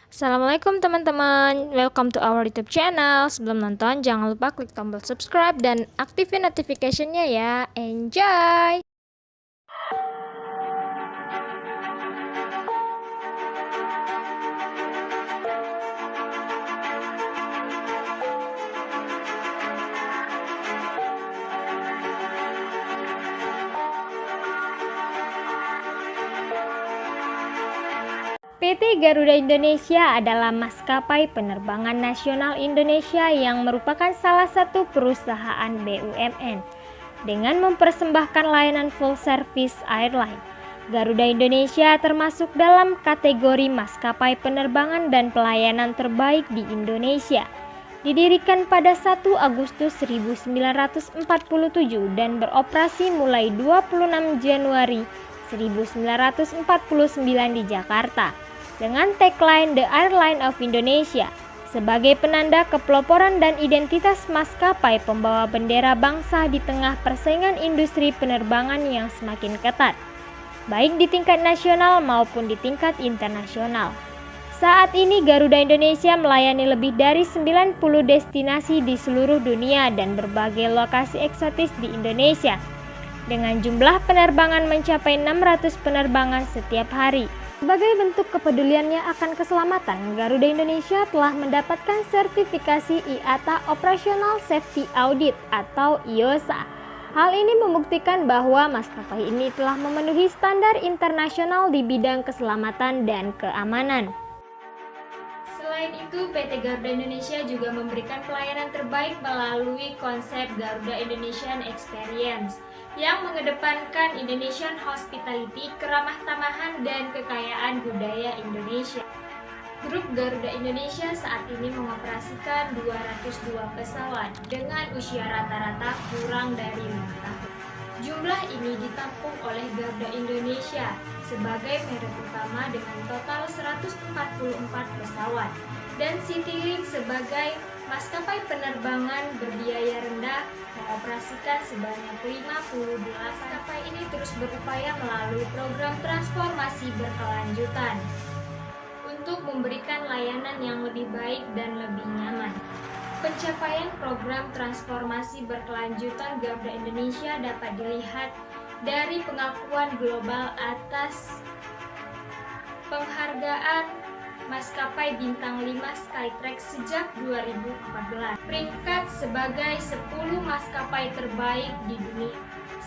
Assalamualaikum teman-teman, welcome to our YouTube channel. Sebelum nonton, jangan lupa klik tombol subscribe dan aktifin notification-nya ya. Enjoy! PT Garuda Indonesia adalah maskapai penerbangan nasional Indonesia yang merupakan salah satu perusahaan BUMN. Dengan mempersembahkan layanan full service airline, Garuda Indonesia termasuk dalam kategori maskapai penerbangan dan pelayanan terbaik di Indonesia. Didirikan pada 1 Agustus 1947 dan beroperasi mulai 26 Januari 1949 di Jakarta. Dengan tagline The Airline of Indonesia sebagai penanda kepeloporan dan identitas maskapai pembawa bendera bangsa di tengah persaingan industri penerbangan yang semakin ketat, baik di tingkat nasional maupun di tingkat internasional. Saat ini Garuda Indonesia melayani lebih dari 90 destinasi di seluruh dunia dan berbagai lokasi eksotis di Indonesia, dengan jumlah penerbangan mencapai 600 penerbangan setiap hari. Sebagai bentuk kepeduliannya akan keselamatan, Garuda Indonesia telah mendapatkan sertifikasi IATA Operational Safety Audit atau IOSA. Hal ini membuktikan bahwa maskapai ini telah memenuhi standar internasional di bidang keselamatan dan keamanan. Selain itu, PT Garuda Indonesia juga memberikan pelayanan terbaik melalui konsep Garuda Indonesian Experience yang mengedepankan Indonesian Hospitality, keramah tamahan, dan kekayaan budaya Indonesia. Grup Garuda Indonesia saat ini mengoperasikan 202 pesawat dengan usia rata-rata kurang dari 5 tahun. Jumlah ini ditampung oleh Garuda Indonesia sebagai merek utama dengan total 144 pesawat dan Citylink sebagai maskapai penerbangan berbiaya rendah mengoperasikan sebanyak 52. Maskapai ini terus berupaya melalui program transformasi berkelanjutan untuk memberikan layanan yang lebih baik dan lebih nyaman. Pencapaian program transformasi berkelanjutan Garuda Indonesia dapat dilihat dari pengakuan global atas penghargaan maskapai bintang 5 Skytrax sejak 2014, peringkat sebagai 10 maskapai terbaik di dunia,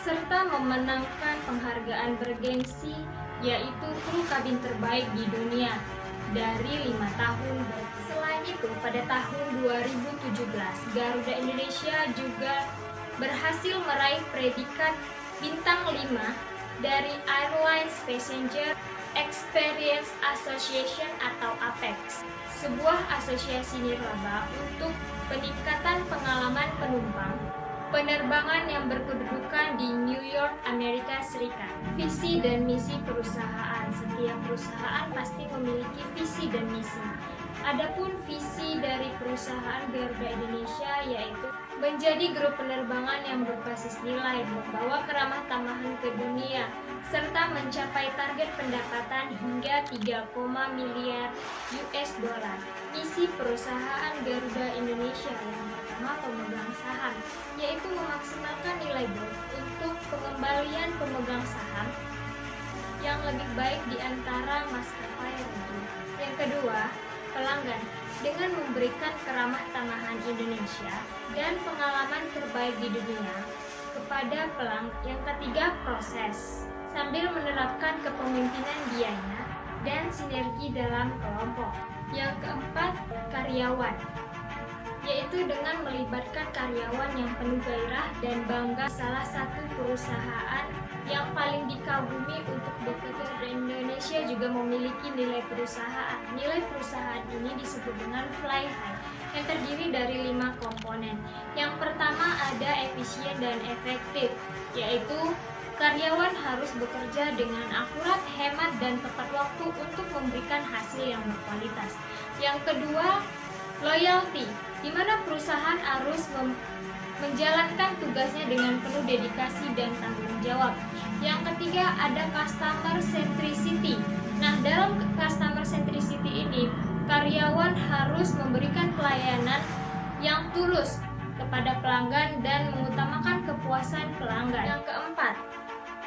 serta memenangkan penghargaan bergengsi yaitu kru kabin terbaik di dunia dari 5 tahun. Selain itu, pada tahun 2017, Garuda Indonesia juga berhasil meraih predikat bintang 5 dari Airlines Passenger Experience Association atau APEX, sebuah asosiasi nirlaba untuk peningkatan pengalaman penumpang penerbangan yang berkedudukan di New York, Amerika Serikat. Visi dan misi perusahaan. Setiap perusahaan pasti memiliki visi dan misi. Adapun visi dari perusahaan Garuda Indonesia yaitu menjadi grup penerbangan yang berbasis nilai, membawa keramah tamahan ke dunia, serta mencapai target pendapatan hingga 3, miliar US dollar. Misi perusahaan Garuda Indonesia yang pertama pemegang saham, yaitu memaksimalkan nilai book untuk pengembalian pemegang saham yang lebih baik di antara maskapai rugi. Yang kedua, pelanggan dengan memberikan keramah tamahan Indonesia dan pengalaman terbaik di dunia kepada pelanggan. Yang ketiga, proses sambil menerapkan kepemimpinan biaya dan sinergi dalam kelompok. Yang keempat, karyawan, yaitu dengan melibatkan karyawan yang penuh gairah dan bangga. Salah satu perusahaan yang paling dikagumi untuk bekerja di Indonesia juga memiliki nilai perusahaan. Nilai perusahaan ini disebut dengan Fly High yang terdiri dari 5 komponen. Yang pertama ada efisien dan efektif, yaitu karyawan harus bekerja dengan akurat, hemat, dan tepat waktu untuk memberikan hasil yang berkualitas. Yang kedua, loyalty, di mana perusahaan harus menjalankan tugasnya dengan penuh dedikasi dan tanggung jawab. Yang ketiga ada customer centricity. Nah, dalam customer centricity ini, karyawan harus memberikan pelayanan yang tulus kepada pelanggan dan mengutamakan kepuasan pelanggan. Yang keempat,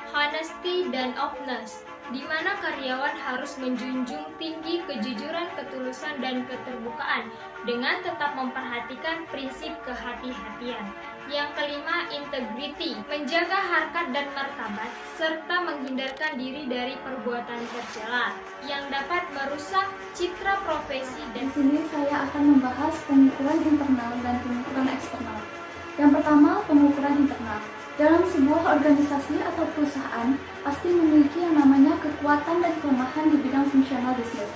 honesty dan openness, di mana karyawan harus menjunjung tinggi kejujuran, ketulusan, dan keterbukaan dengan tetap memperhatikan prinsip kehati-hatian. Yang kelima, integrity, menjaga harkat dan martabat serta menghindarkan diri dari perbuatan tercela yang dapat merusak citra profesi. Di sini saya akan membahas pengukuran internal dan pengukuran eksternal. Yang pertama, pengukuran internal. Dalam sebuah organisasi atau perusahaan, pasti memiliki yang namanya kekuatan dan kelemahan di bidang fungsional bisnis.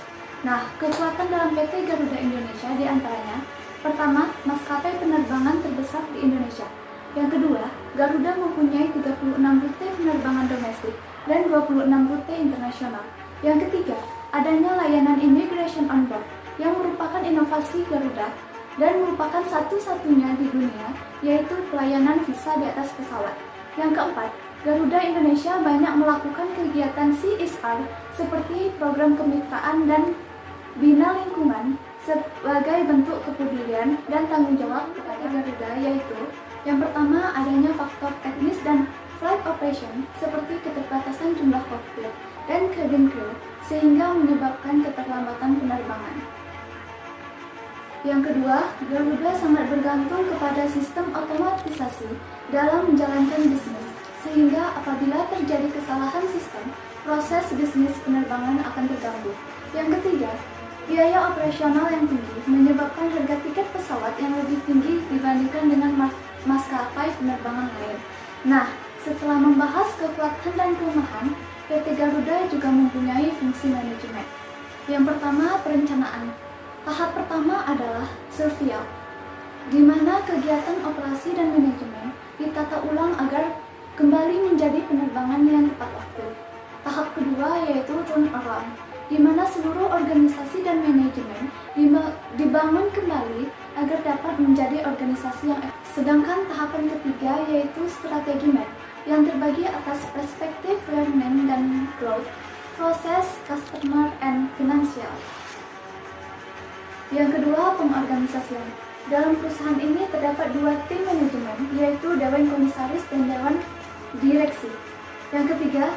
Nah, kekuatan dalam PT Garuda Indonesia diantaranya, pertama, maskapai penerbangan terbesar di Indonesia. Yang kedua, Garuda mempunyai 36 rute penerbangan domestik dan 26 rute internasional. Yang ketiga, adanya layanan immigration on board yang merupakan inovasi Garuda dan merupakan satu-satunya di dunia, yaitu pelayanan visa di atas pesawat. Yang keempat, Garuda Indonesia banyak melakukan kegiatan CSR seperti program kemitraan dan bina lingkungan sebagai bentuk kepedulian dan tanggung jawab kepada Garuda, yaitu yang pertama, adanya faktor teknis dan flight operation seperti keterbatasan jumlah kokpit dan cabin crew sehingga menyebabkan keterlambatan penerbangan. Yang kedua, Garuda sangat bergantung kepada sistem otomatisasi dalam menjalankan bisnis, sehingga apabila terjadi kesalahan sistem, proses bisnis penerbangan akan terganggu. Yang ketiga, biaya operasional yang tinggi menyebabkan harga tiket pesawat yang lebih tinggi dibandingkan dengan maskapai penerbangan lain. Nah, setelah membahas kekuatan dan kelemahan, PT Garuda juga mempunyai fungsi manajemen. Yang pertama, perencanaan. Tahap pertama adalah surveillance, di mana kegiatan operasi dan manajemen ditata ulang agar kembali menjadi penerbangan yang tepat waktu. Tahap kedua yaitu turnaround, di mana seluruh organisasi dan manajemen dibangun kembali agar dapat menjadi organisasi yang efektif. Sedangkan tahapan ketiga yaitu strategi man, yang terbagi atas perspektif learning dan growth, proses, customer, and financial. Yang kedua, pengorganisasian. Dalam perusahaan ini terdapat dua tim manajemen, yaitu Dewan Komisaris dan Dewan Direksi. Yang ketiga,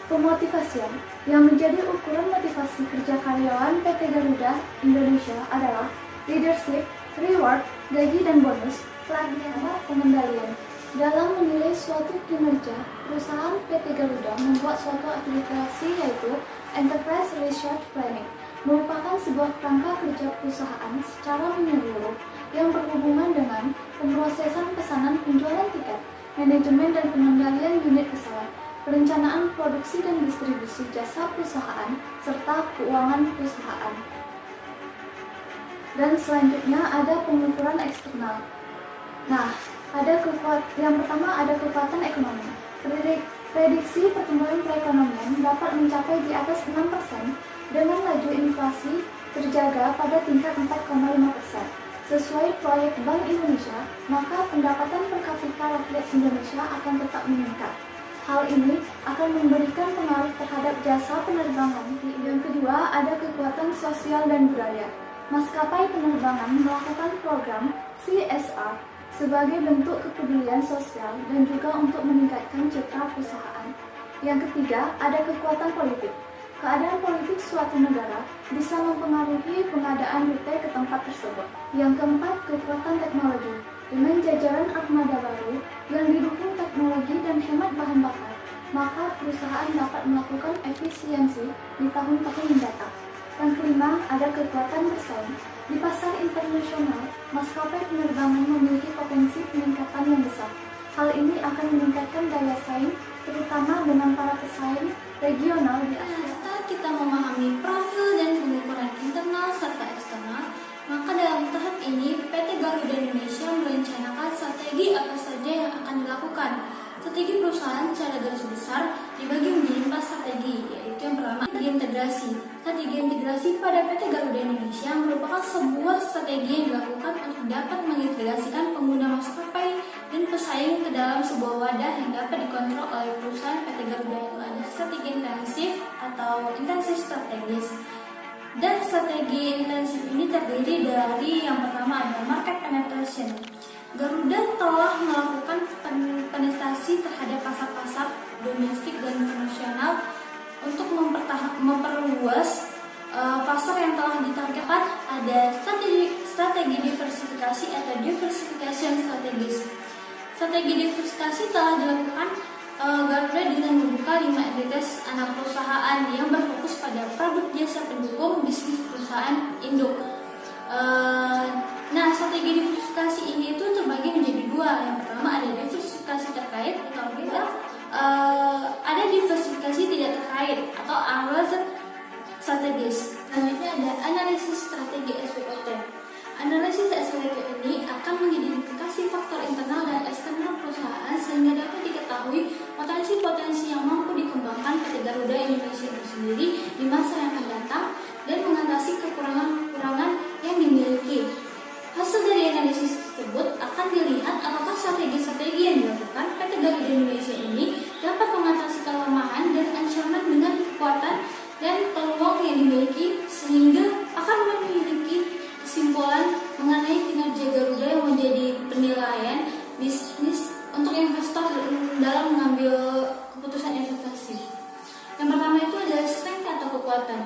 pemotivasian. Yang menjadi ukuran motivasi kerja karyawan PT Garuda Indonesia adalah leadership, reward, gaji dan bonus, pelatihan, pengendalian. Dalam menilai suatu kinerja, perusahaan PT Garuda membuat suatu aplikasi yaitu Enterprise Research Planning, merupakan sebuah kerangka kerja perusahaan secara menyeluruh yang berhubungan dengan pemrosesan pesanan penjualan tiket, manajemen dan pengendalian unit pesawat, perencanaan produksi dan distribusi jasa perusahaan, serta keuangan perusahaan. Dan selanjutnya ada pengukuran eksternal. Nah, yang pertama ada kekuatan ekonomi. Prediksi pertumbuhan perekonomian dapat mencapai di atas 6% dengan laju inflasi terjaga pada tingkat 4,5%. Sesuai proyek Bank Indonesia, maka pendapatan per kapita rakyat Indonesia akan tetap meningkat. Hal ini akan memberikan pengaruh terhadap jasa penerbangan. Yang kedua, ada kekuatan sosial dan budaya. Maskapai penerbangan melakukan program CSR sebagai bentuk kepedulian sosial dan juga untuk meningkatkan citra perusahaan. Yang ketiga, ada kekuatan politik. Keadaan politik suatu negara bisa mempengaruhi pengadaan rute ke tempat tersebut. Yang keempat, kekuatan teknologi. Dengan jajaran armada baru yang didukung teknologi dan hemat bahan bakar, maka perusahaan dapat melakukan efisiensi di tahun-tahun mendatang. Yang kelima, ada kekuatan bersaing. Di pasar internasional, maskapai penerbangan memiliki potensi peningkatan yang besar. Hal ini akan meningkatkan daya saing, terutama dengan para pesaing regional di Asia. Setelah kita memahami profil dan pengukuran internal serta eksternal, maka dalam tahap ini PT Garuda Indonesia merencanakan strategi apa saja yang akan dilakukan. Strategi perusahaan secara garis besar dibagi menjadi 4 strategi, yaitu yang pertama, strategi integrasi. Strategi integrasi pada PT Garuda Indonesia merupakan sebuah strategi yang dilakukan untuk dapat mengintegrasikan pengguna maskapai dan pesaing ke dalam sebuah wadah yang dapat dikontrol oleh perusahaan PT Garuda. Itu ada strategi intensif atau intensif strategis dan strategi terdiri dari yang pertama ada market penetration. Garuda telah melakukan penetrasi terhadap pasar-pasar domestik dan internasional untuk memperluas pasar yang telah ditargetkan. Ada strategi diversifikasi atau diversification strategies. Strategi diversifikasi telah dilakukan Garuda dengan membuka 5 entitas anak perusahaan yang berfokus pada produk jasa pendukung bisnis perusahaan induk. Nah, strategi diversifikasi ini itu terbagi menjadi 2. Yang pertama ada diversifikasi terkait, atau ada diversifikasi tidak terkait atau unrelated strategies. Selanjutnya ada analisis strategi SWOT. Analisis SWOT ini akan mengidentifikasi faktor internal dan eksternal perusahaan sehingga dapat diketahui potensi-potensi yang mampu dikembangkan PT Garuda Indonesia itu sendiri di masa yang akan datang dan mengatasi kekurangan-kekurangan yang dimiliki. Hasil dari analisis tersebut akan dilihat apakah strategi-strategi yang dilakukan PT Garuda Indonesia ini dapat mengatasi kelemahan dan ancaman dengan kekuatan dan peluang yang dimiliki sehingga akan memiliki kesimpulan mengenai kinerja Garuda yang menjadi penilaian bisnis untuk investor dalam mengambil keputusan investasi. Yang pertama itu adalah strength atau kekuatan.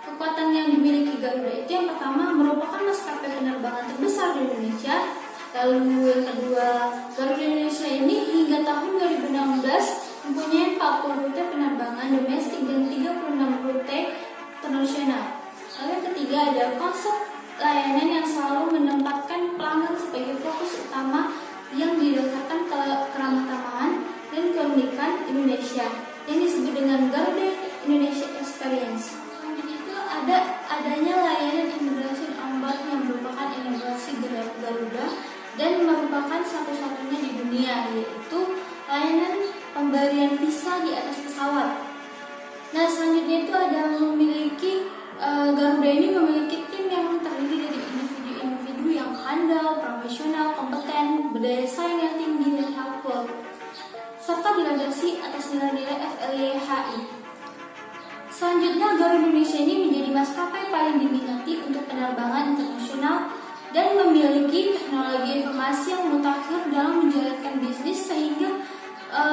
Kekuatan yang dimiliki Garuda itu yang pertama merupakan maskapai penerbangan terbesar di Indonesia. Lalu yang kedua, Garuda Indonesia ini hingga tahun 2016 mempunyai 40 rute penerbangan domestik dan 36 rute internasional. Lalu yang ketiga ada konsep layanan yang selalu menempatkan pelanggan sebagai fokus utama yang didasarkan keramah-tamahan dan keunikan Indonesia yang disebut dengan Garuda Indonesia Experience. Selanjutnya itu adanya layanan immigration on board yang merupakan inovasi Garuda dan merupakan satu-satunya di dunia, yaitu layanan pemberian visa di atas pesawat. Nah, selanjutnya itu ada Garuda ini memiliki tim yang terdiri dari individu-individu yang handal, profesional, kompeten, berdaya saing yang tinggi dan helpful, serta dilandasi atas nilai-nilai FLIHI. Selanjutnya, Garuda Indonesia ini menjadi maskapai paling diminati untuk penerbangan internasional dan memiliki teknologi informasi yang mutakhir dalam menjalankan bisnis sehingga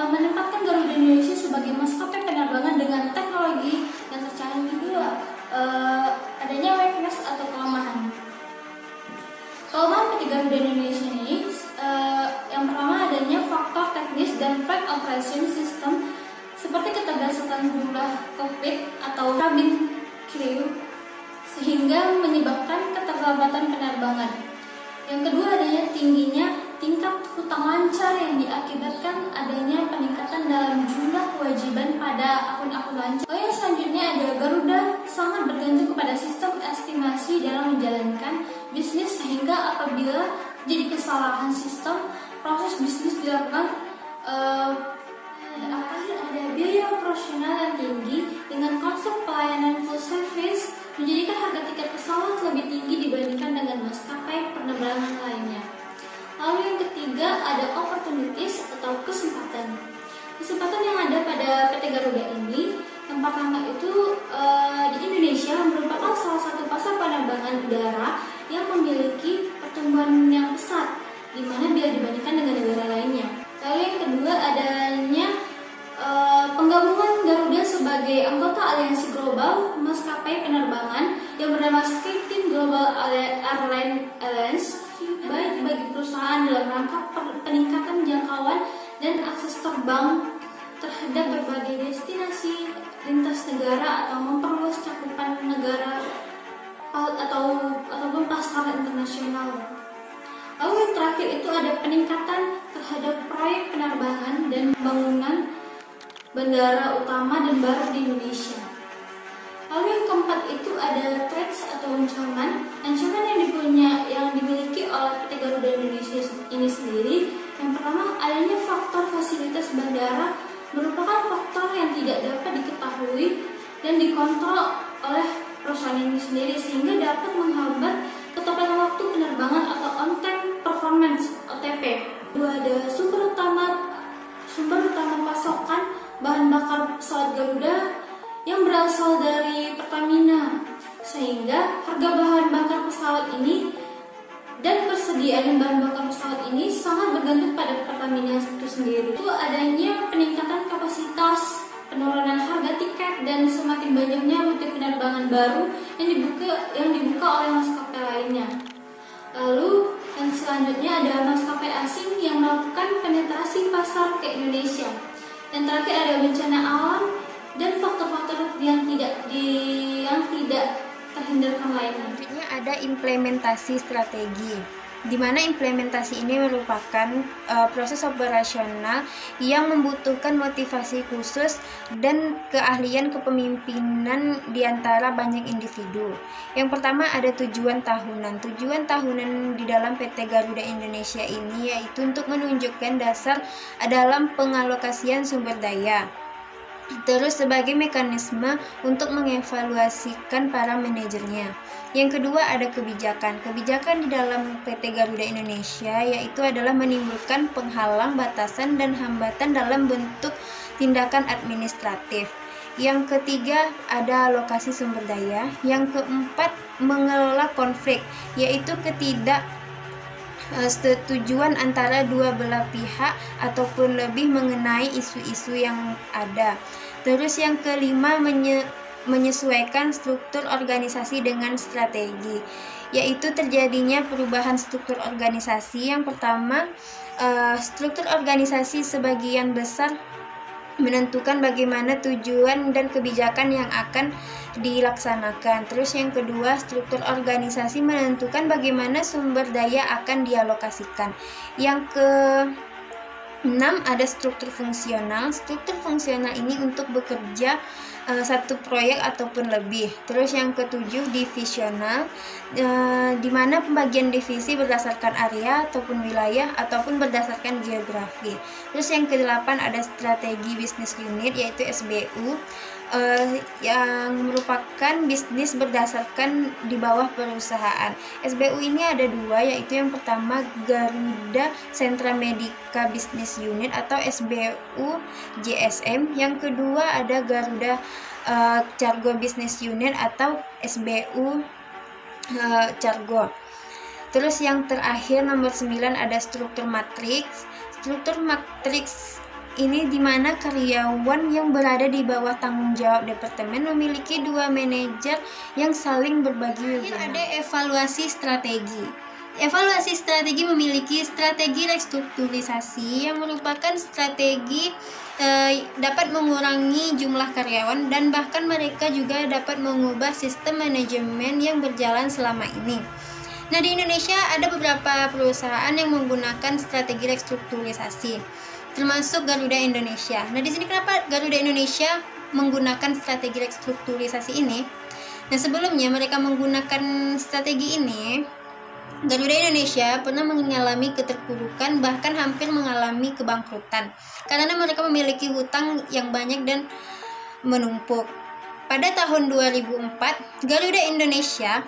menempatkan Garuda Indonesia sebagai maskapai penerbangan dengan teknologi yang tercanggih. Adanya weakness atau kelemahan. Kelemahan PT Garuda Indonesia ini yang pertama adanya faktor teknis dan flight operation system seperti keterbatasan jumlah kokpit atau cabin crew sehingga menyebabkan keterlambatan penerbangan. Yang kedua adanya tingginya tingkat hutang lancar yang diakibatkan adanya peningkatan dalam jumlah kewajiban pada akun-akun lancar. Yang selanjutnya ada Garuda sangat bergantung kepada sistem estimasi dalam menjalankan bisnis sehingga apabila terjadi kesalahan sistem, proses bisnis dilakukan ada biaya operasional yang tinggi dengan konsep pelayanan full service menjadikan harga tiket pesawat lebih tinggi dibandingkan dengan maskapai penerbangan lainnya. Lalu yang ketiga ada opportunities atau kesempatan. Kesempatan yang ada pada PT Garuda ini, yang pertama itu di Indonesia merupakan salah satu pasar penerbangan udara yang memiliki pertumbuhan yang pesat, di mana bila dibandingkan dengan negara lainnya. Lalu yang kedua adanya penggabungan Garuda sebagai anggota aliansi global maskapai penerbangan yang bernama Skyteam Global Airline Alliance, baik bagi perusahaan dalam rangka peningkatan jangkauan dan akses terbang terhadap berbagai destinasi lintas negara atau memperluas cakupan negara ataupun pasar internasional. Lalu yang terakhir itu ada peningkatan terhadap proyek penerbangan dan pembangunan bandara utama dan baru di Indonesia. Lalu yang keempat itu ada threats atau ancaman yang dimiliki oleh PT Garuda Indonesia ini sendiri. Yang pertama adanya faktor fasilitas bandara merupakan faktor yang tidak dapat diketahui dan dikontrol oleh perusahaan ini sendiri sehingga dapat menghambat ketepatan waktu penerbangan atau on-time performance (OTP). Kedua ada sumber utama pasokan bahan bakar pesawat Garuda yang berasal dari Pertamina, sehingga harga bahan bakar pesawat ini ketersediaan bahan bakar pesawat ini sangat bergantung pada Pertamina itu sendiri. Itu adanya peningkatan kapasitas, penurunan harga tiket, dan semakin banyaknya rute penerbangan baru yang dibuka oleh maskapai lainnya. Lalu yang selanjutnya ada maskapai asing yang melakukan penetrasi pasar ke Indonesia. Yang terakhir ada bencana alam dan faktor-faktor yang tidak terhindarkan lainnya. Selanjutnya ada implementasi strategi, di mana implementasi ini merupakan proses operasional yang membutuhkan motivasi khusus dan keahlian kepemimpinan di antara banyak individu. Yang pertama ada tujuan tahunan. Tujuan tahunan di dalam PT Garuda Indonesia ini yaitu untuk menunjukkan dasar dalam pengalokasian sumber daya. Terus sebagai mekanisme untuk mengevaluasikan para manajernya. Yang kedua ada kebijakan. Kebijakan di dalam PT Garuda Indonesia yaitu adalah menimbulkan penghalang, batasan, dan hambatan dalam bentuk tindakan administratif. Yang ketiga ada alokasi sumber daya. Yang keempat mengelola konflik, yaitu setujuan antara dua belah pihak ataupun lebih mengenai isu-isu yang ada. Terus yang kelima menyesuaikan struktur organisasi dengan strategi, yaitu terjadinya perubahan struktur organisasi. Yang pertama, struktur organisasi sebagian besar menentukan bagaimana tujuan dan kebijakan yang akan dilaksanakan. Terus yang kedua, struktur organisasi menentukan bagaimana sumber daya akan dialokasikan. Yang ke-6 ada struktur fungsional. Struktur fungsional ini untuk bekerja satu proyek ataupun lebih. Terus yang ke-7 divisional, di mana pembagian divisi berdasarkan area ataupun wilayah ataupun berdasarkan geografi. Terus yang ke-8 ada strategi bisnis unit, yaitu SBU, yang merupakan bisnis berdasarkan di bawah perusahaan. SBU ini ada dua, yaitu yang pertama Garuda Sentra Medica Business Unit atau SBU GSM. Yang kedua ada Garuda Cargo Business Unit atau SBU Cargo. Terus yang terakhir nomor 9 ada struktur matriks. Struktur matriks ini di mana karyawan yang berada di bawah tanggung jawab departemen memiliki dua manajer yang saling berbagi wewenang. Ada evaluasi strategi. Evaluasi strategi memiliki strategi restrukturisasi yang merupakan strategi dapat mengurangi jumlah karyawan dan bahkan mereka juga dapat mengubah sistem manajemen yang berjalan selama ini. Nah, di Indonesia ada beberapa perusahaan yang menggunakan strategi restrukturisasi, termasuk Garuda Indonesia. Nah, di sini kenapa Garuda Indonesia menggunakan strategi restrukturisasi ini? Nah, sebelumnya mereka menggunakan strategi ini, Garuda Indonesia pernah mengalami keterpurukan, bahkan hampir mengalami kebangkrutan karena mereka memiliki hutang yang banyak dan menumpuk. Pada tahun 2004, Garuda Indonesia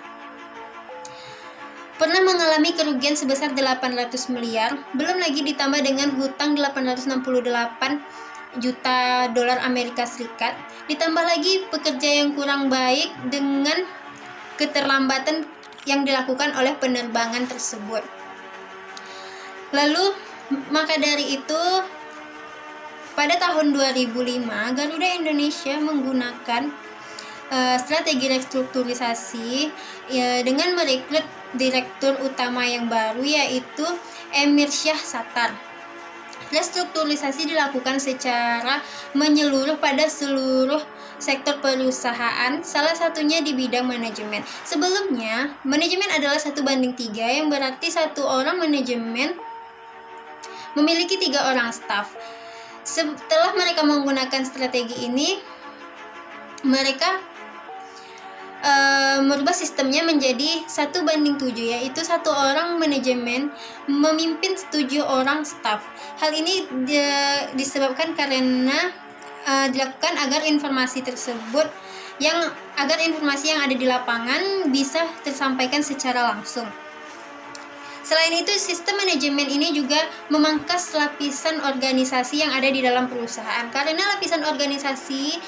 pernah mengalami kerugian sebesar 800 miliar, belum lagi ditambah dengan hutang 868 juta dolar Amerika Serikat, ditambah lagi pekerja yang kurang baik dengan keterlambatan yang dilakukan oleh penerbangan tersebut. Lalu, maka dari itu, pada tahun 2005, Garuda Indonesia menggunakan strategi restrukturisasi dengan merekrut direktur utama yang baru, yaitu Emir Syah Sattar. Restrukturisasi dilakukan secara menyeluruh pada seluruh sektor perusahaan, salah satunya di bidang manajemen. Sebelumnya, manajemen adalah 1:3, yang berarti satu orang manajemen memiliki 3 orang staf. Setelah mereka menggunakan strategi ini, mereka merubah sistemnya menjadi 1:7, yaitu satu orang manajemen memimpin 7 orang staf. Hal ini disebabkan karena dilakukan agar informasi yang ada di lapangan bisa tersampaikan secara langsung. Selain itu, sistem manajemen ini juga memangkas lapisan organisasi yang ada di dalam perusahaan, karena lapisan organisasi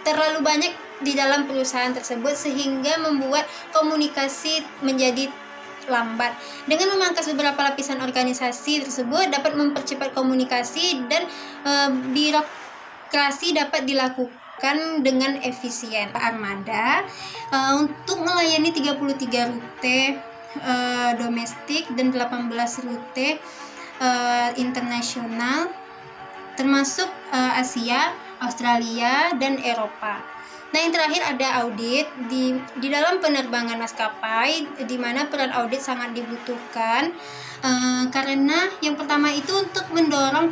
terlalu banyak di dalam perusahaan tersebut sehingga membuat komunikasi menjadi lambat. Dengan memangkas beberapa lapisan organisasi tersebut dapat mempercepat komunikasi dan birokrasi dapat dilakukan dengan efisien. Armada untuk melayani 33 rute domestik dan 18 rute internasional termasuk Asia, Australia, dan Eropa. Nah, yang terakhir ada audit di dalam penerbangan maskapai, di mana peran audit sangat dibutuhkan karena yang pertama itu untuk mendorong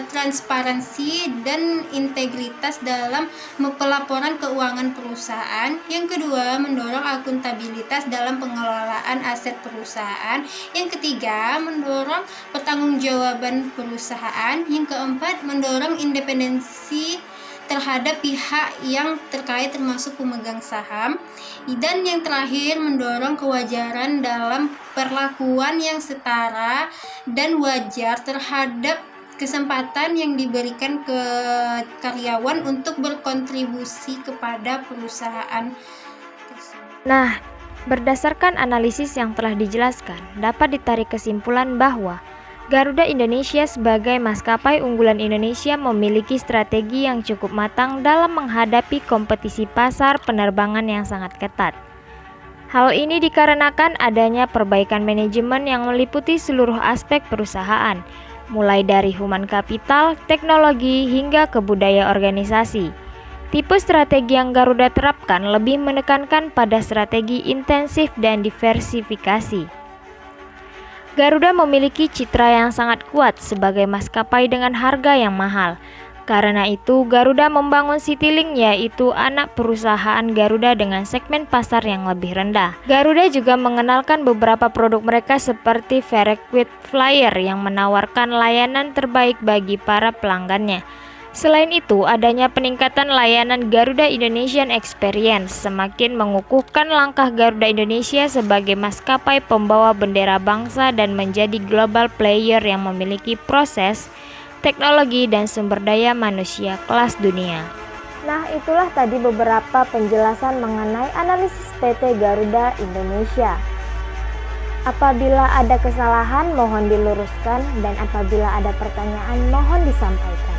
transparansi dan integritas dalam pelaporan keuangan perusahaan. Yang kedua, mendorong akuntabilitas dalam pengelolaan aset perusahaan. Yang ketiga, mendorong pertanggungjawaban perusahaan. Yang keempat, mendorong independensi terhadap pihak yang terkait termasuk pemegang saham. Dan yang terakhir, mendorong kewajaran dalam perlakuan yang setara dan wajar terhadap kesempatan yang diberikan ke karyawan untuk berkontribusi kepada perusahaan tersebut. Nah, berdasarkan analisis yang telah dijelaskan, dapat ditarik kesimpulan bahwa Garuda Indonesia sebagai maskapai unggulan Indonesia memiliki strategi yang cukup matang dalam menghadapi kompetisi pasar penerbangan yang sangat ketat. Hal ini dikarenakan adanya perbaikan manajemen yang meliputi seluruh aspek perusahaan, mulai dari human capital, teknologi, hingga ke budaya organisasi. Tipe strategi yang Garuda terapkan lebih menekankan pada strategi intensif dan diversifikasi. Garuda memiliki citra yang sangat kuat sebagai maskapai dengan harga yang mahal. Karena itu, Garuda membangun Citylink, yaitu anak perusahaan Garuda dengan segmen pasar yang lebih rendah. Garuda juga mengenalkan beberapa produk mereka seperti Frequent Flyer yang menawarkan layanan terbaik bagi para pelanggannya. Selain itu, adanya peningkatan layanan Garuda Indonesian Experience semakin mengukuhkan langkah Garuda Indonesia sebagai maskapai pembawa bendera bangsa dan menjadi global player yang memiliki proses, teknologi, dan sumber daya manusia kelas dunia. Nah, itulah tadi beberapa penjelasan mengenai analisis PT Garuda Indonesia. Apabila ada kesalahan, mohon diluruskan, dan apabila ada pertanyaan, mohon disampaikan.